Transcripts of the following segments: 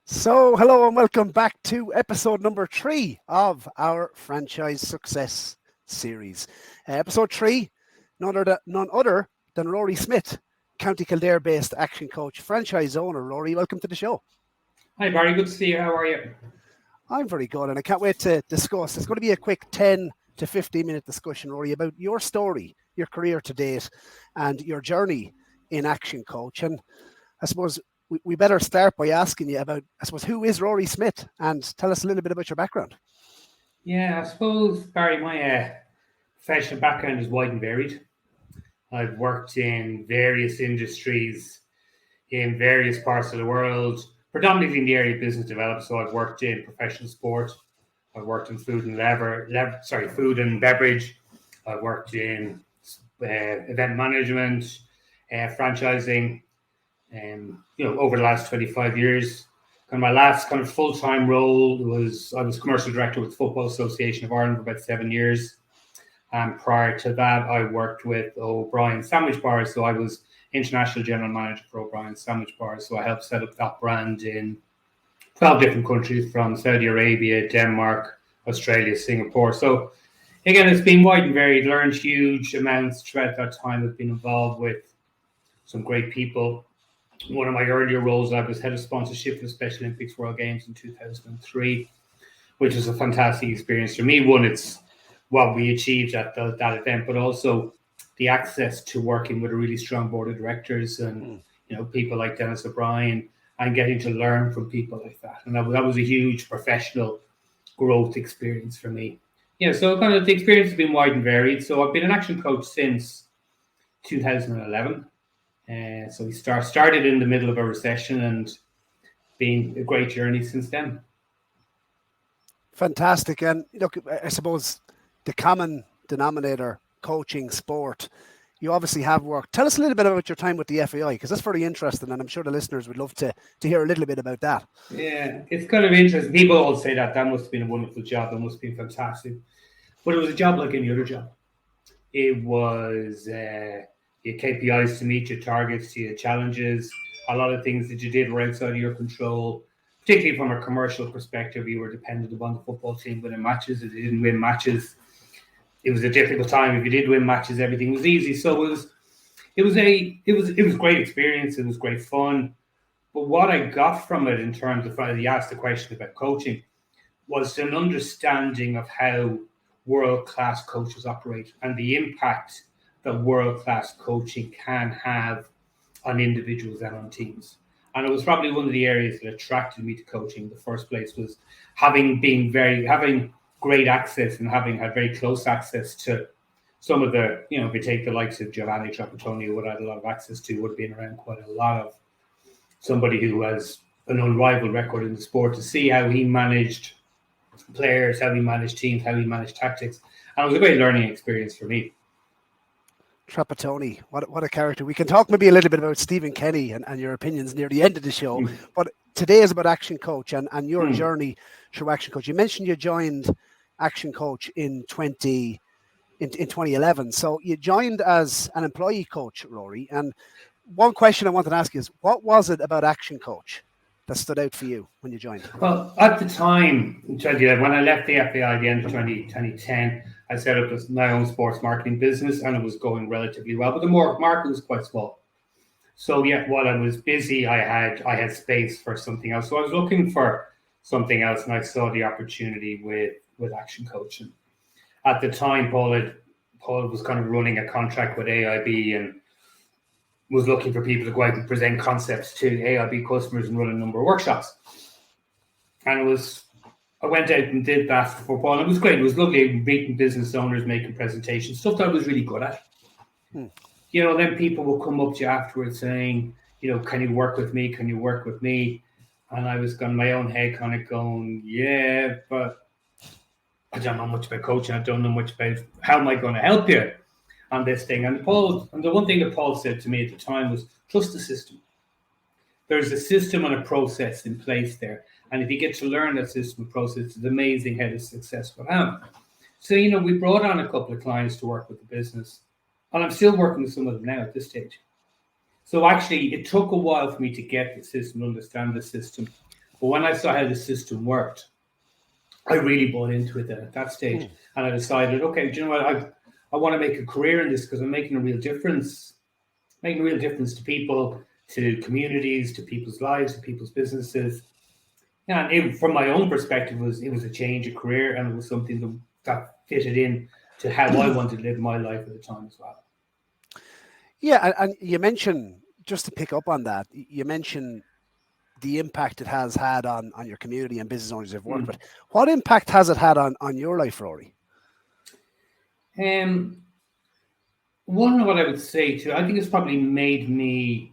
So, hello and welcome back to episode number 3 of our franchise success series. Episode 3, none other than Rory Smyth, County Kildare-based action coach, franchise owner. Rory, welcome to the show. Hi, Barry. Good to see you. How are you? I'm very good, and I can't wait to discuss. It's going to be a quick 10 to 15-minute discussion, Rory, about your story, your career to date, and your journey in action coach. And I suppose we better start by asking you about, who is Rory Smyth, and tell us a little bit about your background. Yeah, I suppose, Barry, my professional background is wide and varied. I've worked in various industries in various parts of the world, predominantly in the area of business development. So I've worked in professional sport. I've worked in food and beverage. I've worked in event management, franchising. Over the last 25 years. And my last kind of full-time role was I was commercial director with the Football Association of Ireland for about 7 years. And prior to that, I worked with O'Brien Sandwich Bars. So I was international general manager for O'Brien Sandwich Bars. So I helped set up that brand in 12 different countries, from Saudi Arabia, Denmark, Australia, Singapore. So again, it's been wide and varied, learned huge amounts throughout that time. I've been involved with some great people. One of my earlier roles, I was head of sponsorship for the Special Olympics World Games in 2003, which was a fantastic experience for me. One, it's what we achieved at that event, but also the access to working with a really strong board of directors and people like Dennis O'Brien, and getting to learn from people like that. And that was a huge professional growth experience for me. Yeah, so kind of the experience has been wide and varied. So I've been an action coach since 2011. So we started in the middle of a recession, and been a great journey since then. Fantastic. And look, I suppose the common denominator, coaching, sport, you obviously have worked. Tell us a little bit about your time with the FAI, because that's very interesting, and I'm sure the listeners would love to hear a little bit about that. Yeah, it's kind of interesting. People all say that must have been a wonderful job, that must have been fantastic. But it was a job like any other job. It was your KPIs to meet, your targets, your challenges, a lot of things that you did were outside of your control. Particularly from a commercial perspective, you were dependent upon the football team winning matches. If you didn't win matches, it was a difficult time. If you did win matches, everything was easy. So it was a great experience. It was great fun. But what I got from it, in terms of, you asked the question about coaching, was an understanding of how world-class coaches operate and the impact that world-class coaching can have on individuals and on teams. And it was probably one of the areas that attracted me to coaching in the first place, was having great access and having had very close access to some of the, if you take the likes of Giovanni Trapattoni, who I had a lot of access to, would have been around quite a lot of, somebody who has an unrivaled record in the sport, to see how he managed players, how he managed teams, how he managed tactics. And it was a great learning experience for me. Trapattoni, what a character. We can talk maybe a little bit about Stephen Kenny and your opinions near the end of the show, but today is about Action Coach and your journey through Action Coach. You mentioned you joined Action Coach in 2011. So you joined as an employee coach, Rory. And one question I wanted to ask you is, what was it about Action Coach that stood out for you when you joined? Well, at the time, in 2011, when I left the FAI at the end of 2010, I set up my own sports marketing business, and it was going relatively well, but the market was quite small. So yeah, while I was busy, I had space for something else. So I was looking for something else, and I saw the opportunity with Action Coach. And at the time, Paul was kind of running a contract with AIB and was looking for people to go out and present concepts to AIB customers and run a number of workshops. And I went out and did that for Paul. It was great. It was lovely meeting business owners, making presentations, stuff that I was really good at. Then people will come up to you afterwards saying, can you work with me? Can you work with me? And I was going, my own head kind of going, yeah, but I don't know much about coaching. I don't know much about how am I going to help you on this thing. And the one thing that Paul said to me at the time was, trust the system. There's a system and a process in place there. And if you get to learn that system and process, it's amazing how the success will happen. So, we brought on a couple of clients to work with the business. And I'm still working with some of them now at this stage. So actually, it took a while for me to get the system, understand the system. But when I saw how the system worked, I really bought into it then at that stage. And I decided, okay, do you know what? I want to make a career in this because I'm making a real difference to people, to communities, to people's lives, to people's businesses. Yeah, and from my own perspective, it was a change of career, and it was something that fitted in to how I wanted to live my life at the time as well. Yeah, and you mentioned, just to pick up on that, you mentioned the impact it has had on your community and business owners you've worked with. What impact has it had on your life, Rory? One of what I would say too, I think it's probably made me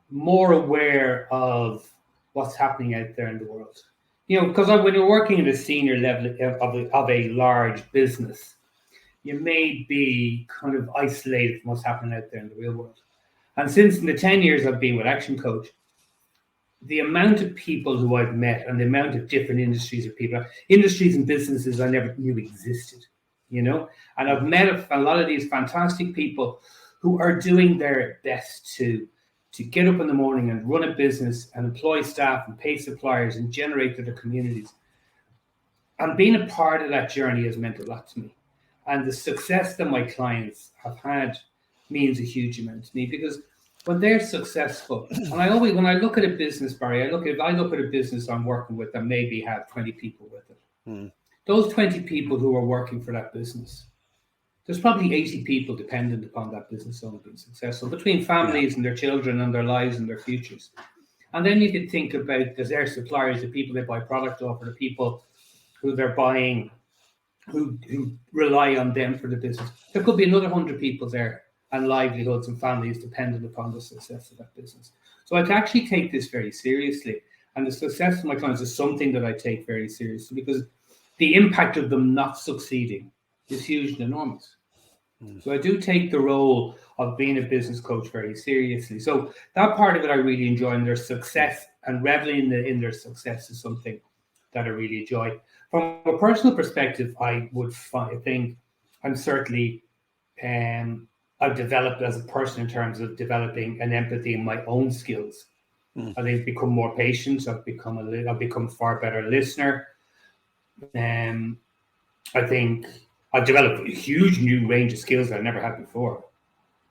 more aware of what's happening out there in the world. You know, because when you're working at a senior level of a large business, you may be kind of isolated from what's happening out there in the real world. And since in the 10 years I've been with ActionCOACH, the amount of people who I've met and the amount of different industries and businesses I never knew existed, you know? And I've met a lot of these fantastic people who are doing their best to get up in the morning and run a business and employ staff and pay suppliers and generate to their communities. And being a part of that journey has meant a lot to me. And the success that my clients have had means a huge amount to me, because when they're successful, and when I look at a business, Barry, I look at a business I'm working with that maybe have 20 people with it. Those 20 people who are working for that business, there's probably 80 people dependent upon that business owner being successful, between families and their children and their lives and their futures. And then you can think about their suppliers, the people they buy product off, or the people who they're buying, who rely on them for the business. There could be another 100 people there, and livelihoods and families dependent upon the success of that business. So I actually take this very seriously. And the success of my clients is something that I take very seriously, because the impact of them not succeeding is huge and enormous. So I do take the role of being a business coach very seriously. So that part of it I really enjoy, and their success and reveling in their success is something that I really enjoy. From a personal perspective, I think I'm certainly I've developed as a person in terms of developing an empathy in my own skills. I think I've become more patient. I've become a far better listener. I think I've developed a huge new range of skills that I never had before.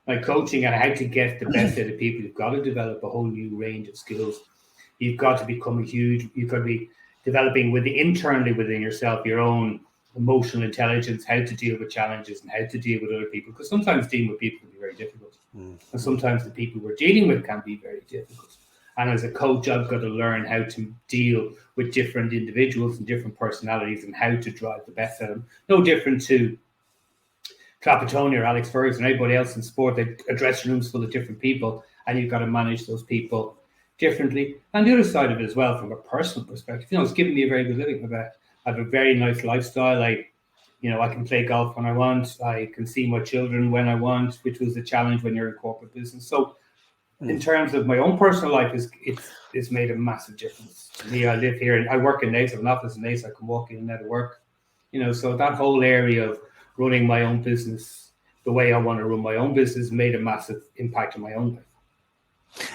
Like coaching and how to get the best out of people, you've got to develop a whole new range of skills. You've got to you've got to be developing internally within yourself, your own emotional intelligence, how to deal with challenges and how to deal with other people. Because sometimes dealing with people can be very difficult. And sometimes the people we're dealing with can be very difficult. And as a coach, I've got to learn how to deal with different individuals and different personalities and how to drive the best out of them. No different to Trapattoni or Alex Ferguson or anybody else in sport. They dressing rooms full of different people, and you've got to manage those people differently. And the other side of it as well, from a personal perspective, it's given me a very good living. I have a very nice lifestyle. I can play golf when I want. I can see my children when I want, which was a challenge when you're in corporate business. So in terms of my own personal life, it's made a massive difference to me. I live here and I work in Nace. I have an office in Nace. I can walk in and out of work. So that whole area of running my own business the way I want to run my own business made a massive impact on my own life.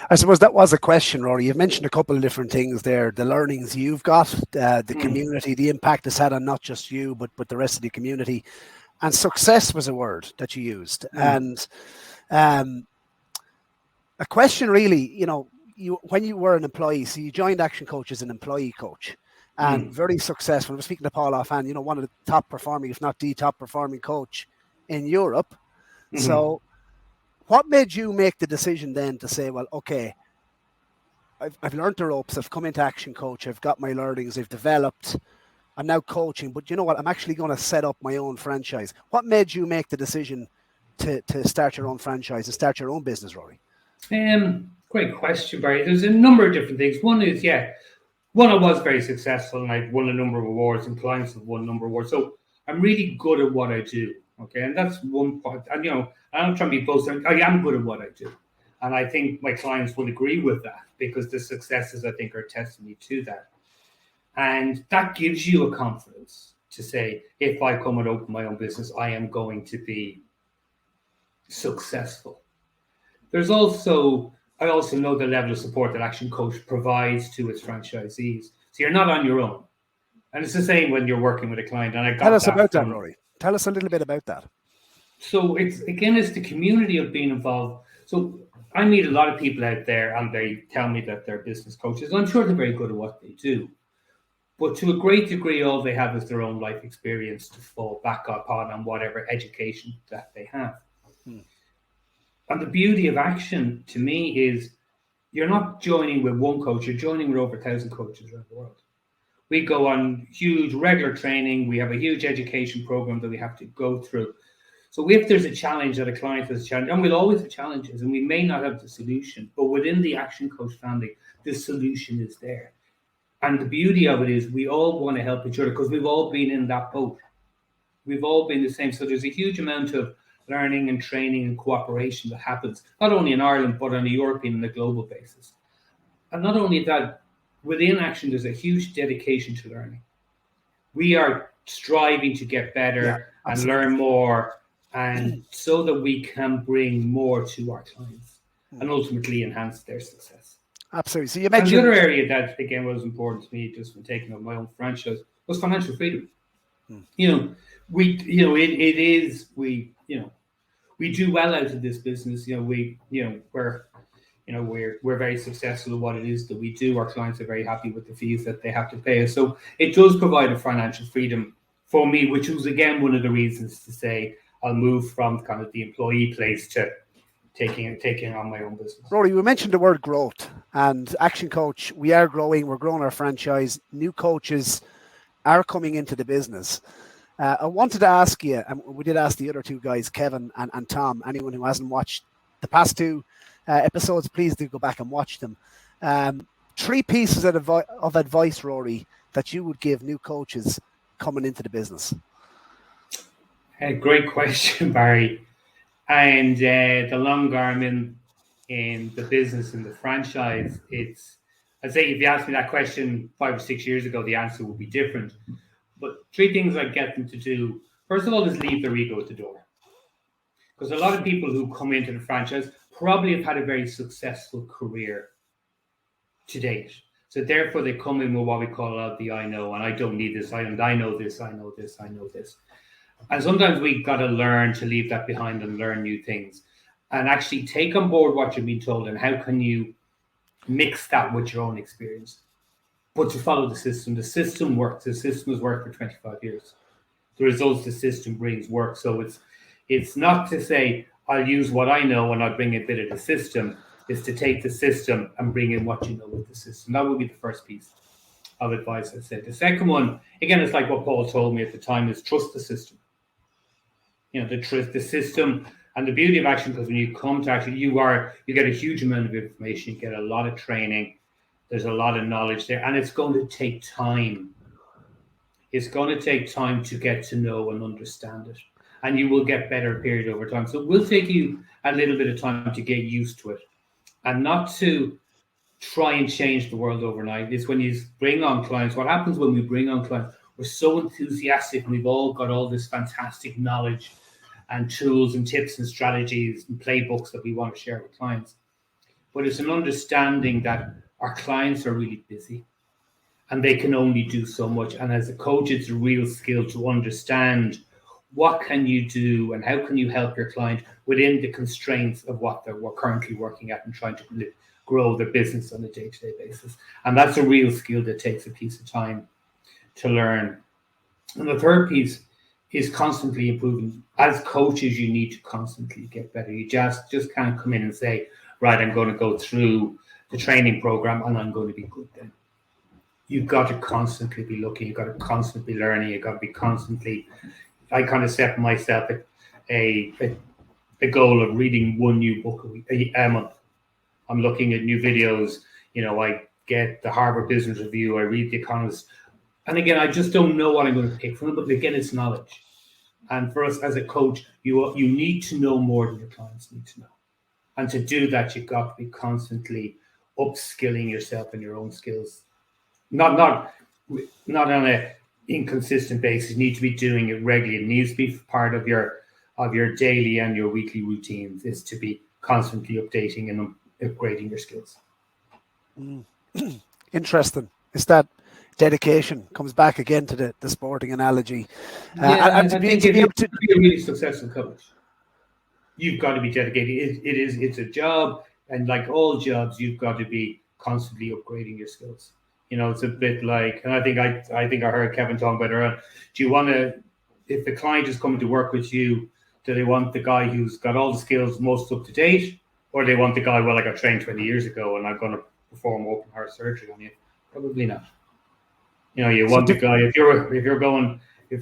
I suppose that was a question, Rory. You've mentioned a couple of different things there. The learnings you've got, the community, the impact it's had on not just you, but the rest of the community. And success was a word that you used. And a question really, when you were an employee, so you joined ActionCOACH as an employee coach and very successful. I was speaking to Paul offhand, one of the top performing, if not the top performing coach in Europe. So what made you make the decision then to say, well, okay, I've learned the ropes, I've come into ActionCOACH, I've got my learnings, I've developed, I'm now coaching, but you know what, I'm actually going to set up my own franchise. What made you make the decision to start your own franchise and start your own business, Rory? Great question, Barry. There's a number of different things. One is, I was very successful and I've won a number of awards and clients have won a number of awards. So I'm really good at what I do. Okay. And that's one part. And, I'm not trying to be boasting. I am good at what I do. And I think my clients will agree with that because the successes, I think, are testimony to that. And that gives you a confidence to say, if I come and open my own business, I am going to be successful. There's also I also know the level of support that ActionCOACH provides to its franchisees. So you're not on your own. And it's the same when you're working with a client. And I Tell got us that about that, from. Rory. Tell us a little bit about that. So it's the community of being involved. So I meet a lot of people out there and they tell me that they're business coaches. I'm sure they're very good at what they do. But to a great degree, all they have is their own life experience to fall back upon and whatever education that they have. And the beauty of Action to me is you're not joining with one coach, you're joining with over 1,000 coaches around the world. We go on huge regular training. We have a huge education program that we have to go through. So if there's a challenge that a client has a challenge, and we'll always have challenges, and we may not have the solution, but within the ActionCOACH family, the solution is there. And the beauty of it is we all want to help each other because we've all been in that boat. We've all been the same. So there's a huge amount of learning and training and cooperation that happens, not only in Ireland, but on a European and a global basis. And not only that, within Action, there's a huge dedication to learning. We are striving to get better and learn more, and so that we can bring more to our clients and ultimately enhance their success. Absolutely. So you mentioned and the other area that again was important to me, just when taking up my own franchise, was financial freedom. We do well out of this business. We're very successful at what it is that we do. Our clients are very happy with the fees that they have to pay us. So it does provide a financial freedom for me, which was again one of the reasons to say I'll move from kind of the employee place to taking on my own business. Rory, we mentioned the word growth, and ActionCOACH, we are growing. We're growing our franchise. New coaches are coming into the business. I wanted to ask you, and we did ask the other two guys, Kevin and Tom, anyone who hasn't watched the past two episodes, please do go back and watch them. 3 pieces of advice, Rory, that you would give new coaches coming into the business. Great question, Barry. And the longer I'm in the business and the franchise, I'd say if you asked me that question 5 or 6 years ago, the answer would be different. But 3 things I get them to do. First of all, is leave their ego at the door. Because a lot of people who come into the franchise probably have had a very successful career to date. So therefore, they come in with what we call the I know, and I don't need this, I know this, I know this, I know this. And sometimes we've got to learn to leave that behind and learn new things and actually take on board what you're being told and how can you mix that with your own experience. But to follow the system. The system works. The system has worked for 25 years. The results the system brings work. So it's not to say I'll use what I know and I'll bring a bit of the system. It's to take the system and bring in what you know with the system. That would be the first piece of advice I said. The second one, again, it's like what Paul told me at the time, is trust the system. The system, and the beauty of Action, because when you come to Action, you get a huge amount of information, you get a lot of training, there's a lot of knowledge there, and it's going to take time. It's going to take time to get to know and understand it, and you will get better period over time. So it will take you a little bit of time to get used to it, and not to try and change the world overnight. It's when you bring on clients. What happens when we bring on clients? We're so enthusiastic, and we've all got all this fantastic knowledge and tools and tips and strategies and playbooks that we want to share with clients. But it's an understanding that our clients are really busy and they can only do so much. And as a coach, it's a real skill to understand what can you do and how can you help your client within the constraints of what they're currently working at and trying to grow their business on a day-to-day basis. And that's a real skill that takes a piece of time to learn. And the third piece is constantly improving. As coaches, you need to constantly get better. You just can't come in and say, right, I'm going to go through the training program and I'm going to be good then. You've got to constantly be looking. You've got to constantly be learning. You've got to be constantly. I kind of set myself a goal of reading 1 new book a month. I'm looking at new videos. I get the Harvard Business Review. I read The Economist. And again, I just don't know what I'm going to pick from it, but again, it's knowledge. And for us as a coach, you need to know more than your clients need to know. And to do that, you've got to be constantly upskilling yourself in your own skills. Not on an inconsistent basis. You need to be doing it regularly. It needs to be part of your daily and your weekly routines, is to be constantly updating and upgrading your skills. Interesting. Is that dedication comes back again to the sporting analogy? I think if you want to be a really successful coach, you've got to be dedicated. It's a job, and like all jobs, you've got to be constantly upgrading your skills. It's a bit like, and I think I heard Kevin talking about it earlier. Do you want to, if the client is coming to work with you, do they want the guy who's got all the skills most up to date, or they want the guy, well, I got trained 20 years ago and I'm going to perform open heart surgery on you? Probably not. You want the guy, if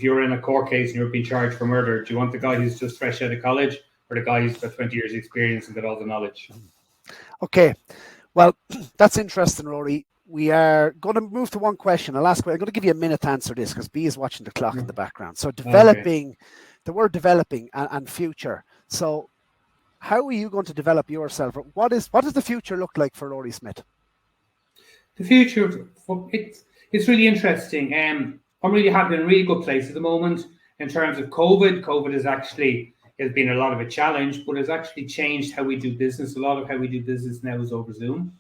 you're in a court case and you're being charged for murder, do you want the guy who's just fresh out of college, or the guy who's got 20 years experience and got all the knowledge? Okay, well, that's interesting, Rory. We are going to move to one question. I'm going to give you a minute to answer this because B is watching the clock in the background. So developing, the word developing and future. So how are you going to develop yourself? What does the future look like for Rory Smyth? The future, it's really interesting. I'm really happy, in a really good place at the moment in terms of COVID. COVID has been a lot of a challenge, but has actually changed how we do business. A lot of how we do business now is over Zoom.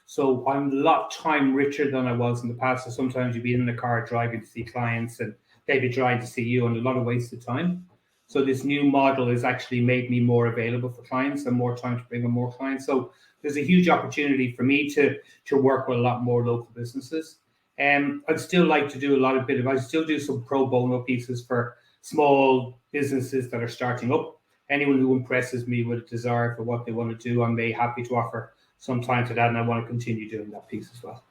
So I'm a lot time richer than I was in the past. So sometimes you'd be in the car driving to see clients and they'd be driving to see you, and a lot of wasted time. So this new model has actually made me more available for clients and more time to bring on more clients. So there's a huge opportunity for me to work with a lot more local businesses. I'd still like to do I still do some pro bono pieces for small businesses that are starting up. Anyone who impresses me with a desire for what they want to do, I'm very happy to offer some time to that, and I want to continue doing that piece as well.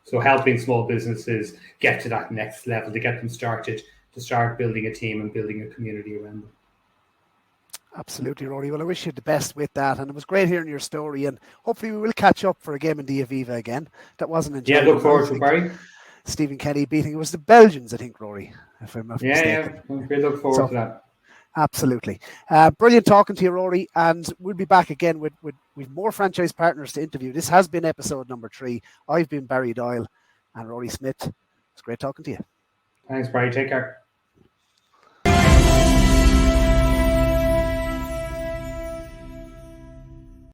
So helping small businesses get to that next level, to get them started, to start building a team and building a community around them. Absolutely, Rory. Well, I wish you the best with that, and it was great hearing your story, and hopefully we will catch up for a game in the Aviva again. That wasn't enjoyable. Yeah, look forward to it, Barry. Stephen Kenny beating, it was the Belgians, I think, Rory, if I'm not mistaken. Yeah, we look forward to that. Absolutely. Brilliant talking to you, Rory, and we'll be back again with more franchise partners to interview. This has been episode number 3. I've been Barry Doyle and Rory Smyth. It's great talking to you. Thanks, Barry. Take care.